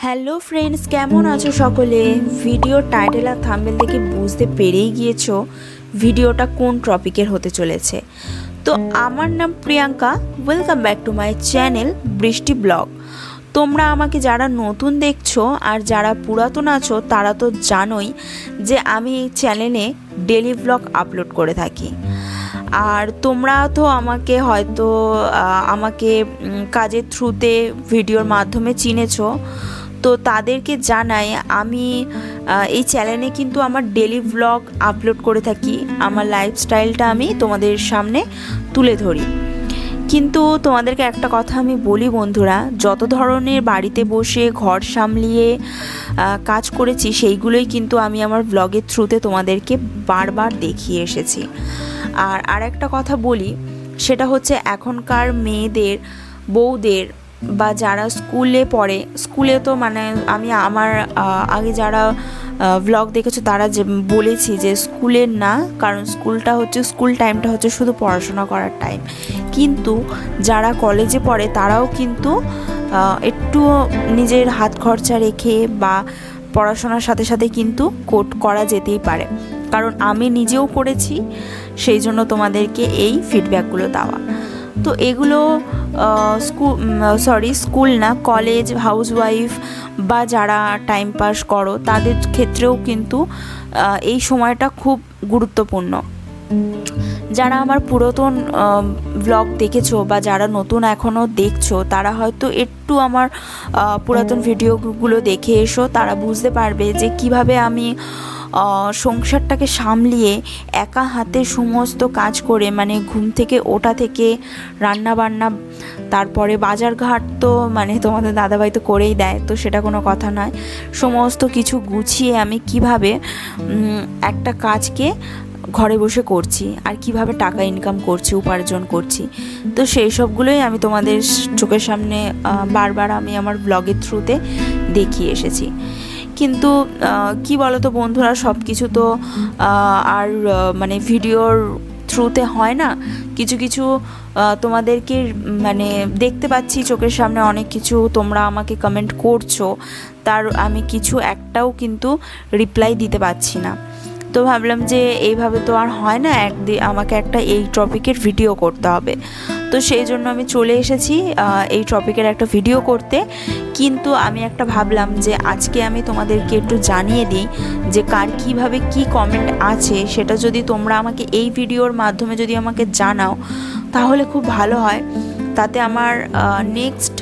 Hello friends, কেমন আছো সকলে? ভিডিও টাইটেল আর থাম্বনেল থেকে বুঝতে পেরেই গিয়েছো ভিডিওটা কোন টপিকের হতে চলেছে। তো আমার নাম Priyanka, welcome back to my channel বৃষ্টি ব্লগ। তোমরা আমাকে যারা নতুন দেখছো আর যারা পুরাতন আছো তারা তো জানোই যে আমি এই চ্যানেলে ডেলি ব্লগ আপলোড করে থাকি। আর তোমরা তো আমাকে হয়তো আমাকে কাজের থ্রুতে ভিডিওর মাধ্যমে চিনেছো। তো তাদেরকে জানাই আমি এই চ্যানেলে কিন্তু আমার ডেলি ব্লগ আপলোড করে থাকি, আমার লাইফস্টাইলটা আমি তোমাদের সামনে তুলে ধরি। কিন্তু তোমাদেরকে একটা কথা আমি বলি বন্ধুরা, যত ধরনের বাড়িতে বসে ঘর সামলিয়ে কাজ করেছি সেইগুলোই কিন্তু আমি আমার ব্লগের থ্রুতে তোমাদেরকে বারবার দেখিয়ে এসেছি। আর একটা কথা বলি, সেটা হচ্ছে এখনকার মেয়েদের, বউদের বা যারা স্কুলে পড়ে, স্কুলে তো মানে আমি আমার আগে যারা ব্লগ দেখেছো তারা যে বলেছি যে স্কুলের না, কারণ স্কুল টাইমটা হচ্ছে শুধু পড়াশোনা করার টাইম। কিন্তু যারা কলেজে পড়ে তারাও কিন্তু একটু নিজের হাত খরচা রেখে বা পড়াশোনার সাথে সাথে কিন্তু করা যেতেই পারে, কারণ আমি নিজেও করেছি, সেই জন্য তোমাদেরকে এই ফিডব্যাকগুলো দেওয়া। তো এগুলো স্কুল না, কলেজ, হাউসওয়াইফ বা যারা টাইম পাস করো তাদের ক্ষেত্রেও কিন্তু এই সময়টা খুব গুরুত্বপূর্ণ। যারা আমার পুরাতন ব্লগ দেখেছো বা যারা নতুন এখনও দেখছো তারা হয়তো একটু আমার পুরাতন ভিডিওগুলো দেখে এসো, তারা বুঝতে পারবে যে কিভাবে আমি সংসারটাকে সামলিয়ে একা হাতে সমস্ত কাজ করে, মানে ঘুম থেকে ওঠা থেকে রান্না বান্না, তারপরে বাজারঘাট তো মানে তোমাদের দাদাভাই তো করেই দেয়, তো সেটা কোনো কথা নয়। সমস্ত কিছু গুছিয়ে আমি কিভাবে একটা কাজকে ঘরে বসে করছি আর কিভাবে টাকা ইনকাম করছি, উপার্জন করছি, তো সেই সবগুলোই আমি তোমাদের চোখের সামনে বারবার আমি আমার ব্লগের থ্রুতে দেখিয়ে এসেছি। কিন্তু কি বলো তো বন্ধুরা, সব কিছু তো আর মানে ভিডিওর থ্রুতে হয় না। কিছু কিছু তোমাদেরকে মানে দেখতে পাচ্ছি চোখের সামনে অনেক কিছু তোমরা আমাকে কমেন্ট করছো, তার আমি কিছু একটাও কিন্তু রিপ্লাই দিতে পারছি না। তো ভাবলাম যে এইভাবে তো আর হয় না, আমাকে একটা এই টপিকের ভিডিও করতে হবে। তো সেই জন্য আমি চলে এসেছি এই টপিকের একটা ভিডিও করতে। কিন্তু আমি একটা ভাবলাম যে আজকে আমি তোমাদেরকে একটু জানিয়ে দিই যে কার কীভাবে কি কমেন্ট আছে, সেটা যদি তোমরা আমাকে এই ভিডিওর মাধ্যমে যদি আমাকে জানাও তাহলে খুব ভালো হয়। তাতে আমার নেক্সট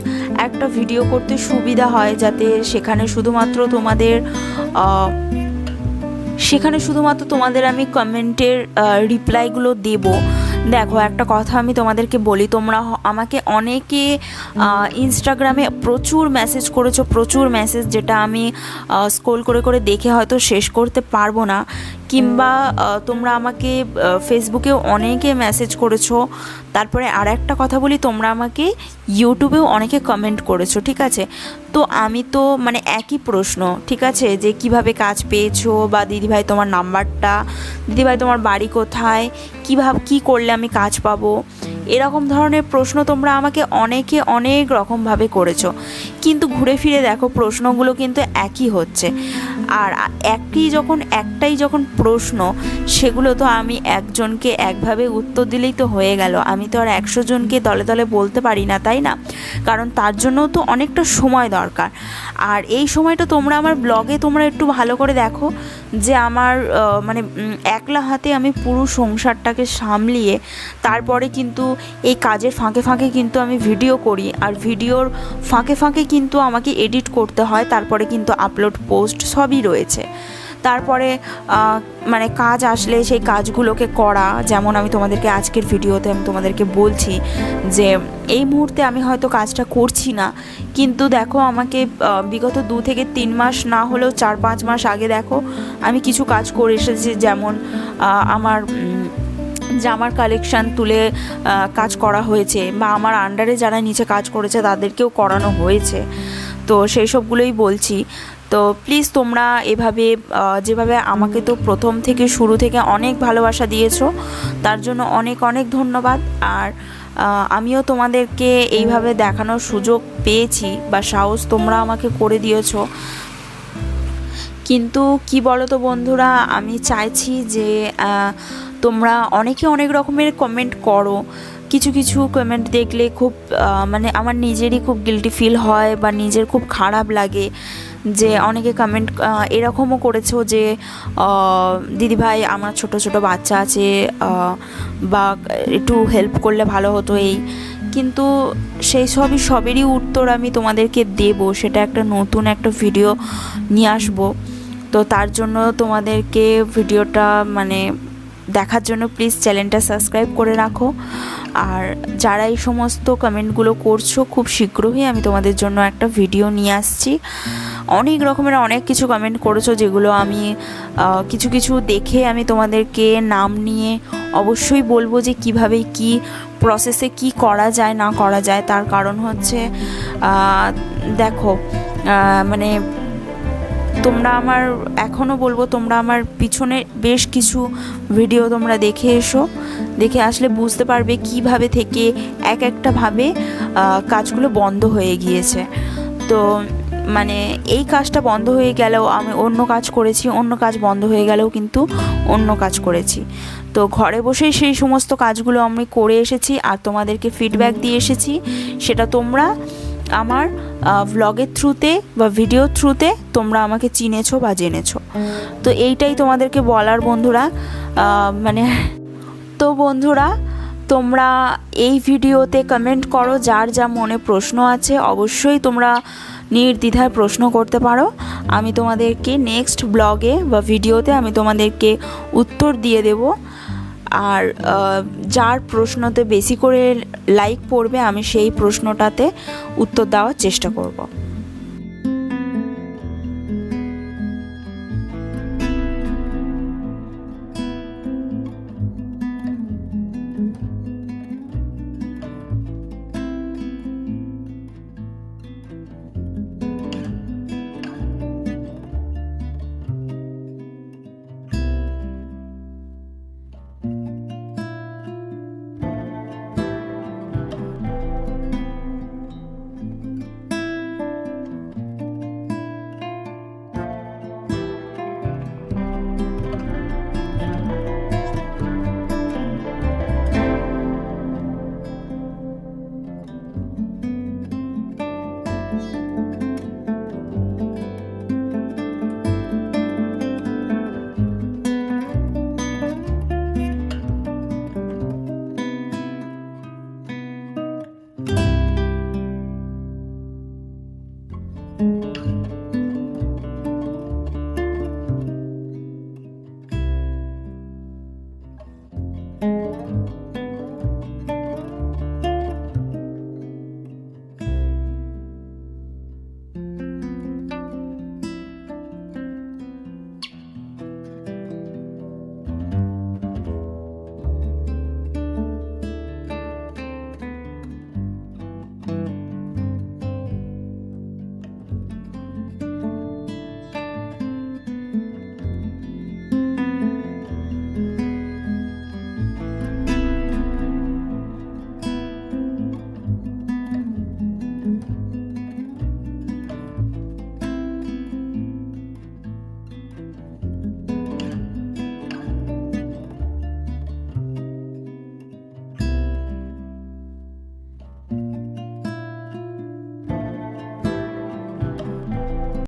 একটা ভিডিও করতে সুবিধা হয়, যাতে সেখানে শুধুমাত্র তোমাদের আমি কমেন্টের রিপ্লাইগুলো দেবো। দেখো একটা কথা আমি তোমাদেরকে বলি, তোমরা আমাকে অনেকে ইনস্টাগ্রামে প্রচুর মেসেজ করেছো, প্রচুর মেসেজ, যেটা আমি স্ক্রল করে করে দেখে হয়তো শেষ করতে পারবো না। কিংবা তোমরা আমাকে ফেসবুকেও অনেকে মেসেজ করেছো। তারপরে আর একটা কথা বলি, তোমরা আমাকে ইউটিউবেও অনেকে কমেন্ট করেছো, ঠিক আছে? তো আমি তো মানে একই প্রশ্ন, ঠিক আছে, যে কিভাবে কাজ পেয়েছো, বা দিদিভাই তোমার নাম্বারটা, দিদিভাই তোমার বাড়ি কোথায়, কী করলে আমি কাজ পাবো, এরকম ধরনের প্রশ্ন তোমরা আমাকে অনেকে অনেক রকমভাবে করেছো। কিন্তু ঘুরে ফিরে দেখো প্রশ্নগুলো কিন্তু একই হচ্ছে। আর একটাই যখন প্রশ্ন, সেগুলো তো আমি একজনকে একভাবে উত্তর দিলেই তো হয়ে গেল, আমি তো আর 100 জনকে দলে দলে বলতে পারি না, তাই না? কারণ তার জন্যও তো অনেকটা সময় দরকার। আর এই সময়টা তোমরা আমার ব্লগে তোমরা একটু ভালো করে দেখো যে আমার মানে একলা হাতে আমি পুরো সংসারটাকে সামলিয়ে তারপরে কিন্তু এই কাজের ফাঁকে ফাঁকে কিন্তু আমি ভিডিও করি, আর ভিডিওর ফাঁকে ফাঁকে কিন্তু আমাকে এডিট করতে হয়, তারপরে কিন্তু আপলোড পোস্ট সবই রয়েছে। তারপরে মানে কাজ আসলে সেই কাজগুলোকে করা, যেমন আমি তোমাদেরকে আজকের ভিডিওতে আমি তোমাদেরকে বলছি যে এই মুহূর্তে আমি হয়তো কাজটা করছি না, কিন্তু দেখো আমাকে বিগত 2 থেকে 3 মাস না হলেও 4-5 মাস আগে দেখো আমি কিছু কাজ করে এসেছি, যেমন আমার জামার কালেকশান তুলে কাজ করা হয়েছে, বা আমার আন্ডারে যারা নিচে কাজ করেছে তাদেরকেও করানো হয়েছে। তো সেই সবগুলোই বলছি। তো প্লিজ তোমরা এভাবে যেভাবে আমাকে তো প্রথম থেকে শুরু থেকে অনেক ভালোবাসা দিয়েছো, তার জন্য অনেক অনেক ধন্যবাদ। আর আমিও তোমাদেরকে এইভাবে দেখানোর সুযোগ পেয়েছি বা সাহস তোমরা আমাকে করে দিয়েছো। কিন্তু কি বলো তো বন্ধুরা, আমি চাইছি যে তোমরা অনেকে অনেক রকমের কমেন্ট করো। কিছু কিছু কমেন্ট দেখলে খুব মানে আমার নিজেরই খুব গিল্টি ফিল হয় বা নিজের খুব খারাপ লাগে যে অনেকে কমেন্ট এরকমও করেছো যে দিদিভাই আমার ছোট ছোট বাচ্চা আছে, বা একটু হেল্প করলে ভালো হতো এই। কিন্তু সেই সবেরই উত্তর আমি তোমাদেরকে দেব, সেটা একটা নতুন একটা ভিডিও নিয়ে আসবো। তো তার জন্য তোমাদেরকে ভিডিওটা মানে দেখার জন্য প্লিজ চ্যানেলটা সাবস্ক্রাইব করে রাখো। আর যারা এই সমস্ত কমেন্টগুলো করছো, খুব শীঘ্রই আমি তোমাদের জন্য একটা ভিডিও নিয়ে আসছি। অনেক রকমের অনেক কিছু কমেন্ট করেছো, যেগুলো আমি কিছু কিছু দেখে আমি তোমাদেরকে নাম নিয়ে অবশ্যই বলবো যে কিভাবে কি প্রসেসে কি করা যায় না করা যায়। তার কারণ হচ্ছে দেখো মানে তোমরা আমার এখনও বলবো, তোমরা আমার পিছনে বেশ কিছু ভিডিও তোমরা দেখে এসো, দেখে আসলে বুঝতে পারবে কিভাবে থেকে একটা কাজগুলো বন্ধ হয়ে গিয়েছে। তো মানে এই কাজটা বন্ধ হয়ে গেলেও আমি অন্য কাজ করেছি, অন্য কাজ বন্ধ হয়ে গেলেও কিন্তু অন্য কাজ করেছি। তো ঘরে বসেই সেই সমস্ত কাজগুলো আমি করে এসেছি আর তোমাদেরকে ফিডব্যাক দিয়ে এসেছি। সেটা তোমরা আমার ভ্লগের থ্রুতে বা ভিডিও থ্রুতে তোমরা আমাকে চিনেছো বা জেনেছো। তো এইটাই তোমাদেরকে বলার বন্ধুরা। মানে তো বন্ধুরা, তোমরা এই ভিডিওতে কমেন্ট করো, যার যা মনে প্রশ্ন আছে অবশ্যই তোমরা নির্দ্বিধায় প্রশ্ন করতে পারো। আমি তোমাদেরকে নেক্সট ব্লগে বা ভিডিওতে আমি তোমাদেরকে উত্তর দিয়ে দেব। আর যার প্রশ্নতে বেশি করে লাইক পড়বে আমি সেই প্রশ্নটাতে উত্তর দেওয়ার চেষ্টা করব।